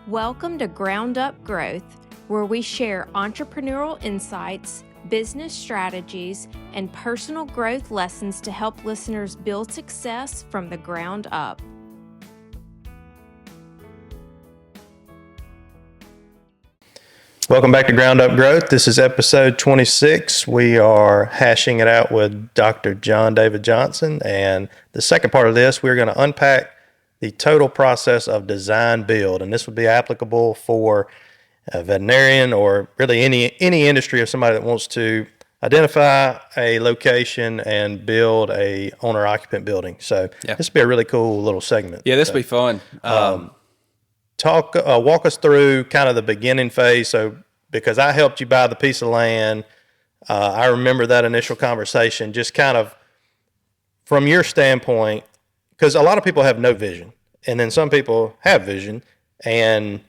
Welcome to Ground Up Growth, where we share entrepreneurial insights, business strategies, and personal growth lessons to help listeners build success from the ground up. Welcome back to Ground Up Growth. This is episode 26. We are hashing it out with Dr. John David Johnson. And the second part of this, we're going to unpack the total process of design build. And this would be applicable for a veterinarian or really any industry of somebody that wants to identify a location and build a owner-occupant building. So this would be a really cool little segment. Yeah, this would be fun. Walk us through kind of the beginning phase. So, because I helped you buy the piece of land, I remember that initial conversation, just kind of from your standpoint, because a lot of people have no vision, and then some people have vision. And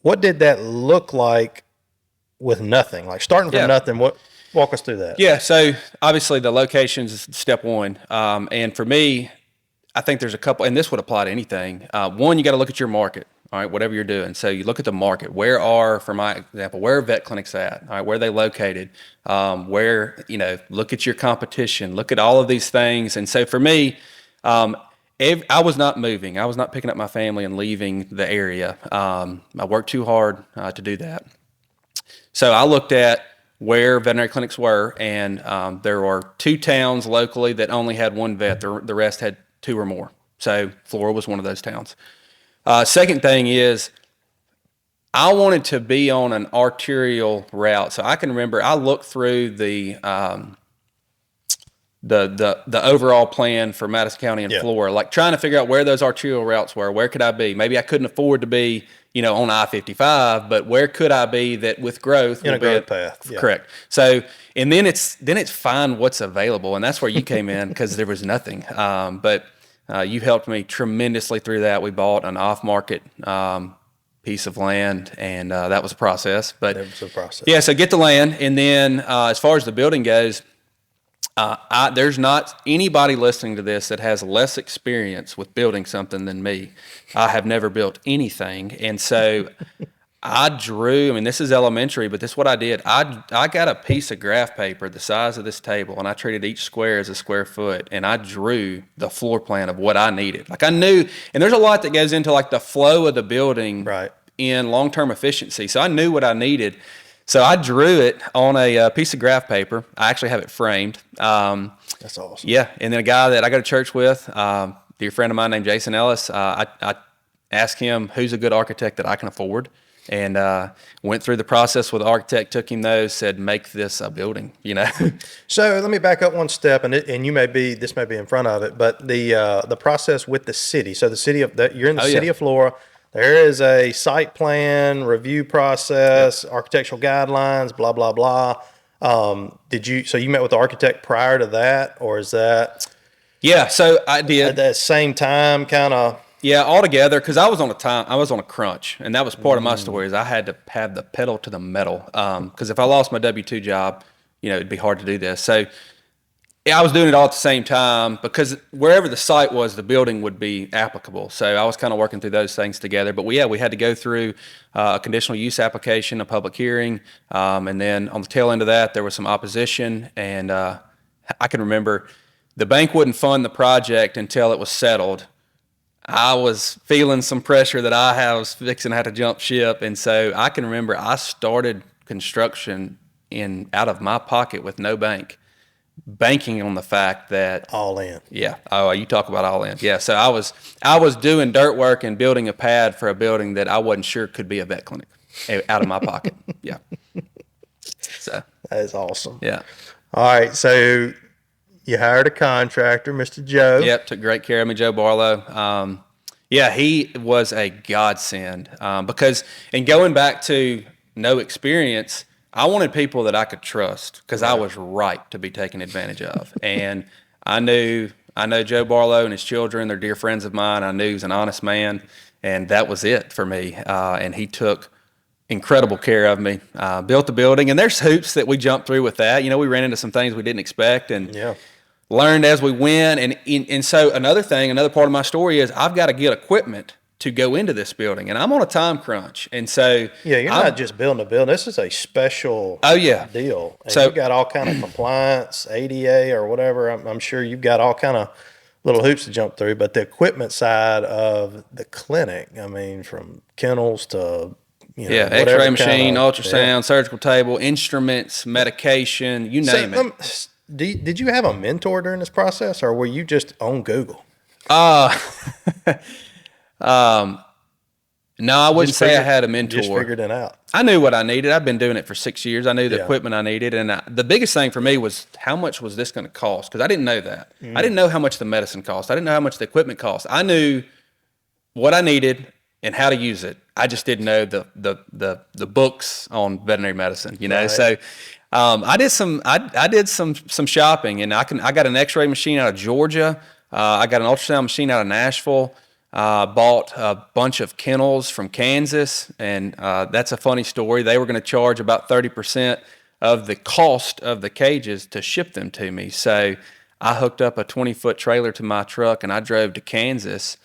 what did that look like with nothing? Like starting from nothing, walk us through that. Yeah, so obviously the location is step one. And for me, I think there's a couple, and this would apply to anything. One, you got to look at your market. All right, whatever you're doing. So you look at the market. For my example, where are vet clinics at? All right, where are they located? Look at your competition. Look at all of these things. And so for me, I was not moving. I was not picking up my family and leaving the area. I worked too hard to do that. So I looked at where veterinary clinics were, and there were 2 towns locally that only had 1 vet. The rest had 2 or more. So Flora was one of those towns. Second thing is, I wanted to be on an arterial route. So I can remember I looked through the overall plan for Madison County and Flora, like trying to figure out where those arterial routes were. Where could I be? Maybe I couldn't afford to be, on I-55, but where could I be that with growth in a growth path? Yeah. Correct. So, and then it's find what's available, and that's where you came in because there was nothing. But you helped me tremendously through that. We bought an off-market piece of land, and that was a process. But it was a process. Yeah, so get the land, and then as far as the building goes, there's not anybody listening to this that has less experience with building something than me. I have never built anything, and so this is elementary, but this is what I did. I got a piece of graph paper the size of this table, and I treated each square as a square foot, and I drew the floor plan of what I needed. Like I knew, and there's a lot that goes into like the flow of the building in long-term efficiency. So I knew what I needed. So I drew it on a piece of graph paper. I actually have it framed. That's awesome. Yeah, and then a guy that I go to church with, dear friend of mine named Jason Ellis, I asked him who's a good architect that I can afford. And went through the process with the architect, took him those, said, make this a building, So let me back up one step, and this may be in front of it, but the process with the city. So you're in the city of Flora. There is a site plan review process, architectural guidelines, blah blah blah. So you met with the architect prior to that, or is that? Yeah, so I did at that same time, kind of. Yeah, altogether, because I was on a crunch, and that was part of my story. Is I had to have the pedal to the metal. Because if I lost my W-2 job, it'd be hard to do this. So I was doing it all at the same time because wherever the site was, the building would be applicable. So I was kind of working through those things together. But we had to go through a conditional use application, a public hearing, and then on the tail end of that, there was some opposition. And I can remember the bank wouldn't fund the project until it was settled. I was feeling some pressure that I was fixing to have to jump ship. And so I can remember I started construction out of my pocket with no bank, banking on the fact that all in. Yeah. Oh, you talk about all in. Yeah. So I was doing dirt work and building a pad for a building that I wasn't sure could be a vet clinic out of my pocket. Yeah. So that is awesome. Yeah. All right. So you hired a contractor, Mr. Joe. Yep, took great care of me, Joe Barlow. He was a godsend because, and going back to no experience, I wanted people that I could trust because I was right to be taken advantage of. And I know Joe Barlow and his children, they're dear friends of mine. I knew he was an honest man, and that was it for me. And he took incredible care of me, built the building, and there's hoops that we jumped through with that. We ran into some things we didn't expect, and learned as we went. And so another part of my story is I've got to get equipment to go into this building, and I'm on a time crunch. And so Yeah, you're not just building a building. This is a special deal. And So you've got all kind of compliance, ADA or whatever. I'm sure you've got all kind of little hoops to jump through. But the equipment side of the clinic, I mean, from kennels to X-ray machine, ultrasound, surgical table, instruments, medication, you name it. Did you have a mentor during this process, or were you just on Google? No, I wouldn't say I had a mentor. Just figured it out. I knew what I needed. I've been doing it for 6 years. I knew the equipment I needed. And the biggest thing for me was how much was this going to cost? Because I didn't know that. I didn't know how much the medicine cost. I didn't know how much the equipment cost. I knew what I needed and how to use it. I just didn't know the books on veterinary medicine, Right. So I did some shopping, and I got an X-ray machine out of Georgia. I got an ultrasound machine out of Nashville. Bought a bunch of kennels from Kansas, and that's a funny story. They were going to charge about 30% of the cost of the cages to ship them to me. So I hooked up a 20-foot trailer to my truck, and I drove to Kansas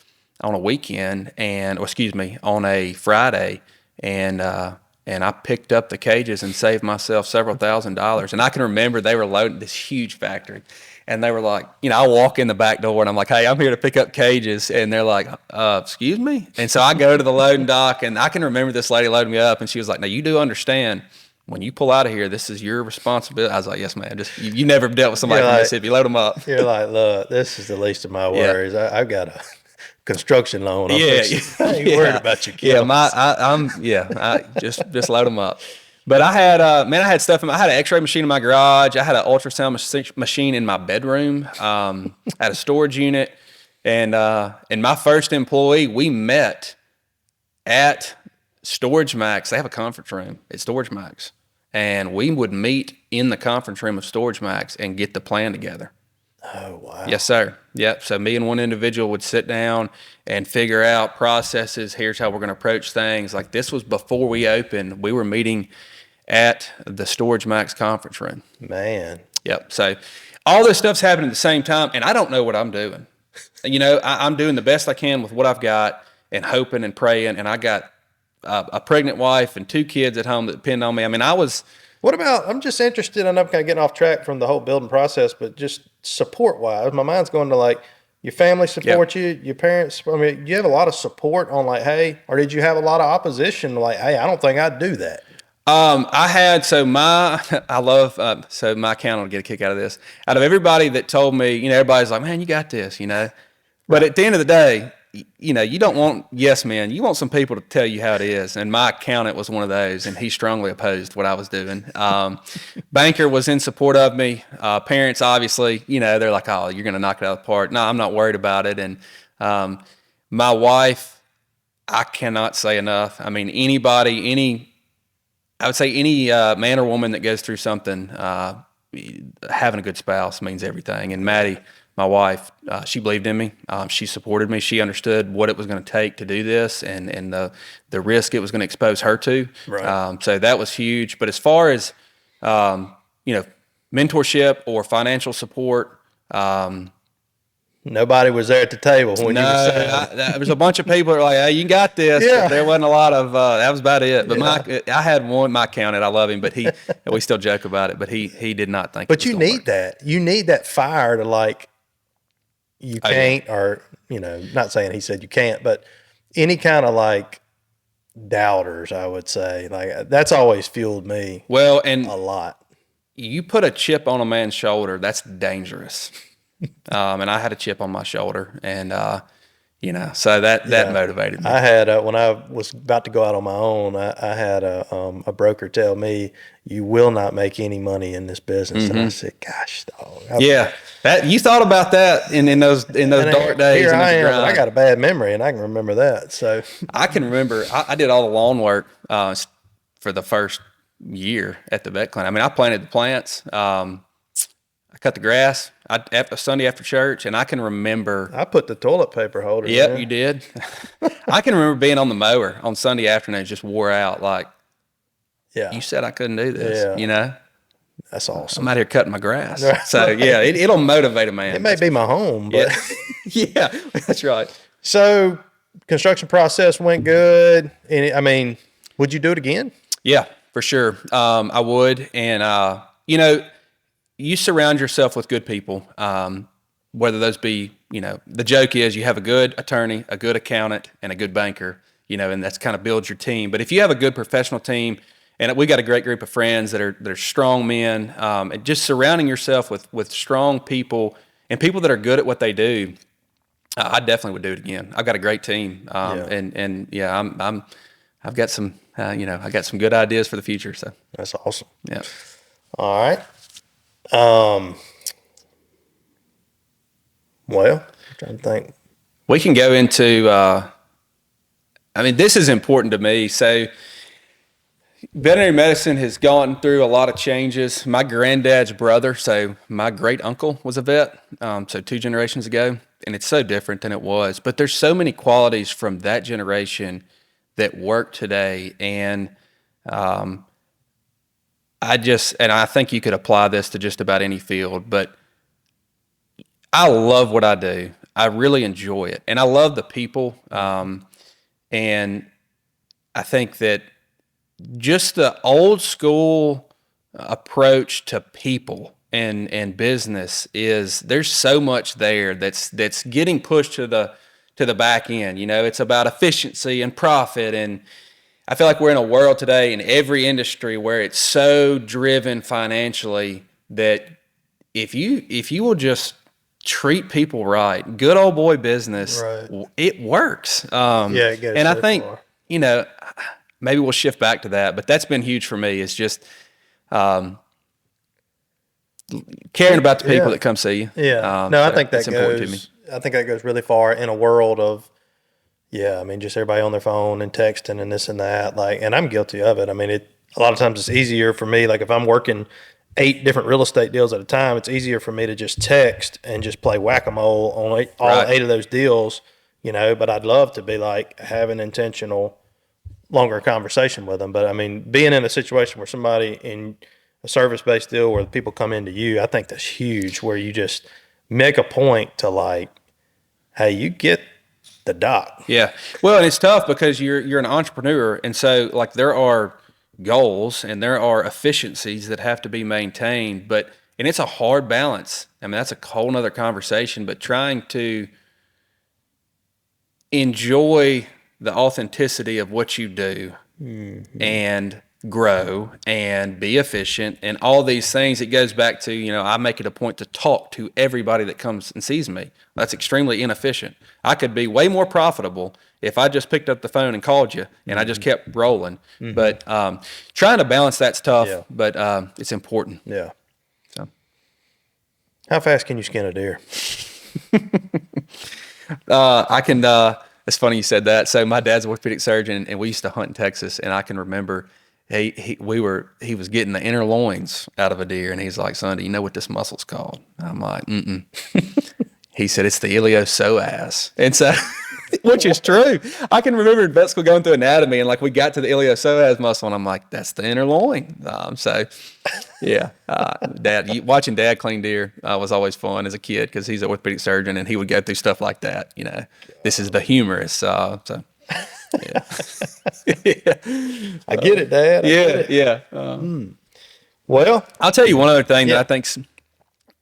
on a weekend, on a Friday, and I picked up the cages and saved myself several $1,000s. And I can remember they were loading this huge factory. And they were like, I walk in the back door and I'm like, hey, I'm here to pick up cages. And they're like, excuse me? And so I go to the loading dock, and I can remember this lady loading me up, and she was like, now you do understand, when you pull out of here, this is your responsibility. I was like, yes, ma'am. Just you never dealt with somebody from Mississippi. Load them up. You're like, look, this is the least of my worries. I've got a construction loan. I ain't worried about your kids. Just load them up. But I had, I had an X-ray machine in my garage. I had an ultrasound machine in my bedroom. I had a storage unit, and my first employee, we met at Storage Max. They have a conference room at Storage Max, and we would meet in the conference room of Storage Max and get the plan together. Oh, wow. Yes, sir. Yep. So me and one individual would sit down and figure out processes. Here's how we're going to approach things. Like, this was before we opened. We were meeting at the Storage Max conference room. Man. Yep. So all this stuff's happening at the same time, and I don't know what I'm doing. I'm doing the best I can with what I've got and hoping and praying, and I got a pregnant wife and 2 kids at home that depend on me. I mean, What about, I'm just interested, I know I'm kind of getting off track from the whole building process, but just support-wise, my mind's going to like, your family support you, your parents, I mean, you have a lot of support on like, hey, or did you have a lot of opposition like, hey, I don't think I'd do that? I had, my accountant will get a kick out of this. Out of everybody that told me, everybody's like, man, you got this, But at the end of the day, you don't want yes men. You want some people to tell you how it is. And my accountant was one of those, and he strongly opposed what I was doing. Banker was in support of me. Parents, obviously, they're like, oh, you're going to knock it out of the park. No, I'm not worried about it. And my wife, I cannot say enough. I mean, I would say any man or woman that goes through something, having a good spouse means everything. And Maddie, my wife, she believed in me. She supported me. She understood what it was going to take to do this and the risk it was going to expose her to. Right. So that was huge. But as far as, mentorship or financial support, nobody was there at the table when you were saying. There was a bunch of people that were like, hey, you got this. Yeah. But there wasn't a lot of, that was about it. But I had my accountant, I love him, but we still joke about it, but he did not think But you need that. You need that fire to like, you can't, or, not saying he said you can't, but any kind of like doubters, I would say, like that's always fueled me. Well, and a lot. You put a chip on a man's shoulder, that's dangerous. And I had a chip on my shoulder, and so that motivated me. I had when I was about to go out on my own, I had a broker tell me, "You will not make any money in this business," Mm-hmm. and I said, "Gosh, dog." That you thought about that in those dark days. Here I am, I got a bad memory, and I can remember that. So I can remember I did all the lawn work for the first year at the vet clinic. I mean, I planted the plants. I cut the grass Sunday after church, and I can remember. I put the toilet paper holder. Yep, in. you did. I can remember being on the mower on Sunday afternoons, just wore out. Like, you said I couldn't do this. That's awesome. I'm out here cutting my grass. So it'll motivate a man. It may be my home, but yeah, that's right. So construction process went good. And I mean, would you do it again? Yeah, for sure. I would. And, you surround yourself with good people, whether those be, the joke is you have a good attorney, a good accountant, and a good banker, and that's kind of builds your team. But if you have a good professional team, and we got a great group of friends that are strong men, and just surrounding yourself with strong people and people that are good at what they do, I definitely would do it again. I've got a great team, I've got some, I got some good ideas for the future. So That's awesome. yeah. All right. Well, I'm trying to think. We can go into, this is important to me. So veterinary medicine has gone through a lot of changes. My granddad's brother, so my great uncle was a vet, so 2 generations ago, and it's so different than it was. But there's so many qualities from that generation that work today, and I think you could apply this to just about any field, but I love what I do. I really enjoy it, and I love the people, and I think that just the old school approach to people and business there's so much there that's getting pushed to the back end. It's about efficiency and profit, and I feel like we're in a world today in every industry where it's so driven financially that if you will just treat people right, good old boy business, Right. it works. It goes and I so think, far. maybe we'll shift back to that, but that's been huge for me. It's just caring about the people that come see you. Yeah. No, I think that important to me. I think that goes really far in a world of, just everybody on their phone and texting and this and that. And I'm guilty of it. A lot of times it's easier for me. Like if I'm working 8 different real estate deals at a time, it's easier for me to just text and just play whack-a-mole on all Right. 8 of those deals, but I'd love to be have an intentional longer conversation with them. But being in a situation where somebody in a service-based deal where people come into you, I think that's huge, where you just make a point to hey, you get the doc. Yeah. Well, and it's tough because you're an entrepreneur, and so there are goals and there are efficiencies that have to be maintained, and it's a hard balance. That's a whole nother conversation, but trying to enjoy the authenticity of what you do and grow and be efficient and all these things. It goes back to, I make it a point to talk to everybody that comes and sees me. That's extremely inefficient. I could be way more profitable if I just picked up the phone and called you and I just kept rolling. But trying to balance that's tough, but it's important. Yeah. So, How fast can you skin a deer? I can. It's funny you said that. So my dad's an orthopedic surgeon, and we used to hunt in Texas. And I can remember he was getting the inner loins out of a deer, and he's like, "Son, do you know what this muscle's called?" I'm like, "Mm." He said it's the iliopsoas, and so, which is true. I can remember in vet school going through anatomy, and we got to the iliopsoas muscle, and I'm like, "That's the inner loin." Watching Dad clean deer was always fun as a kid because he's an orthopedic surgeon, and he would go through stuff like that. This is the humerus. Yeah. I get it, Dad. Yeah. Well, I'll tell you one other thing that I think's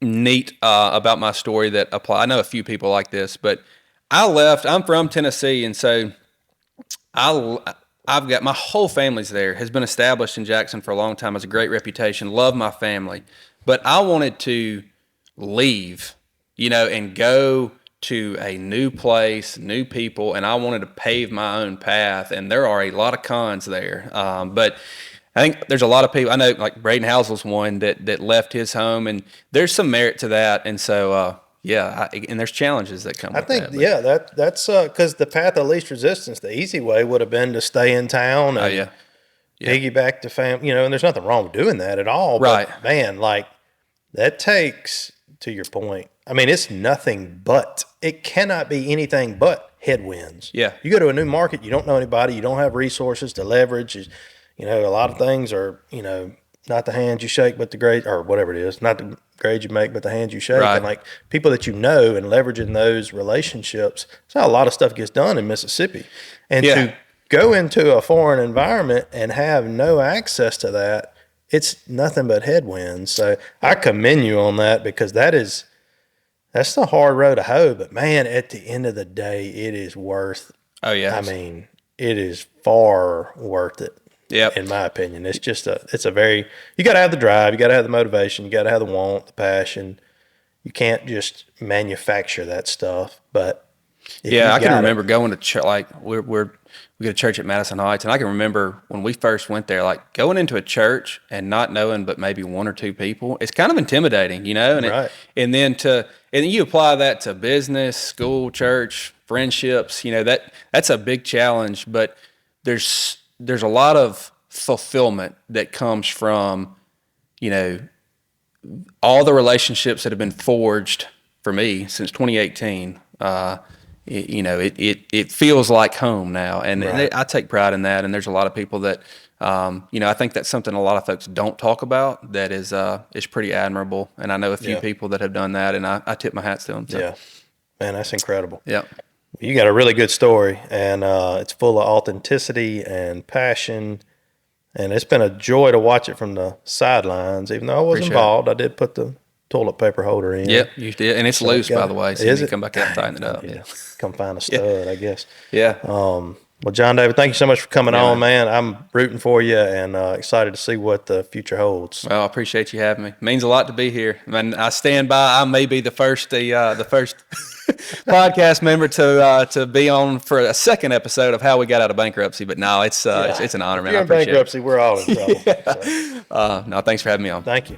neat about my story that apply. I know a few people like this, but I'm from Tennessee, and so I've got my whole family's there, has been established in Jackson for a long time, has a great reputation, love my family. But I wanted to leave, and go to a new place, new people, and I wanted to pave my own path. And there are a lot of cons there. But I think there's a lot of people, I know Braden Housel's one that left his home, and there's some merit to that. And so, and there's challenges that come with that. But that's because the path of least resistance, the easy way would have been to stay in town and piggyback to family, and there's nothing wrong with doing that at all. Right. But man, that takes, to your point, it's nothing but, it cannot be anything but headwinds. Yeah. You go to a new market, you don't know anybody, you don't have resources to leverage. A lot of things are, not the hands you shake, but the grade, or whatever it is, not the grades you make, but the hands you shake. Right. And like people that you know and leveraging those relationships. That's how a lot of stuff gets done in Mississippi. And to go into a foreign environment and have no access to that, it's nothing but headwinds. So I commend you on that, because that's the hard road to hoe. But man, at the end of the day, it is worth. Oh yeah. I mean, it is far worth it. Yep. In my opinion, it's just you got to have the drive, you got to have the motivation, you got to have the want, the passion. You can't just manufacture that stuff. But I can remember going to church. Like we go to church at Madison Heights, and I can remember when we first went there, like going into a church and not knowing but maybe one or two people. It's kind of intimidating, you know. And right. And then you apply that to business, school, church, friendships. You know, that's a big challenge. But there's a lot of fulfillment that comes from, you know, all the relationships that have been forged for me since 2018. It feels like home now, and Right. I take pride in that. And there's a lot of people that, I think that's something a lot of folks don't talk about. That is pretty admirable. And I know a few people that have done that, and I tip my hats to them. So. Yeah, man, that's incredible. Yeah. You got a really good story, and it's full of authenticity and passion. And it's been a joy to watch it from the sidelines. Even though I was involved, I did put the toilet paper holder in. Yep, you did, and it's loose, by the way. So is you it? come back out and tighten it up. Yeah. Come find a stud, I guess. Yeah. Well, John David, thank you so much for coming on, man. I'm rooting for you and excited to see what the future holds. Well, I appreciate you having me. It means a lot to be here. And I stand by. I may be the first podcast member to be on for a second episode of How We Got Out of Bankruptcy. But no, it's an honor, man. If you're I in appreciate bankruptcy, we're all in trouble. it. No, thanks for having me on. Thank you.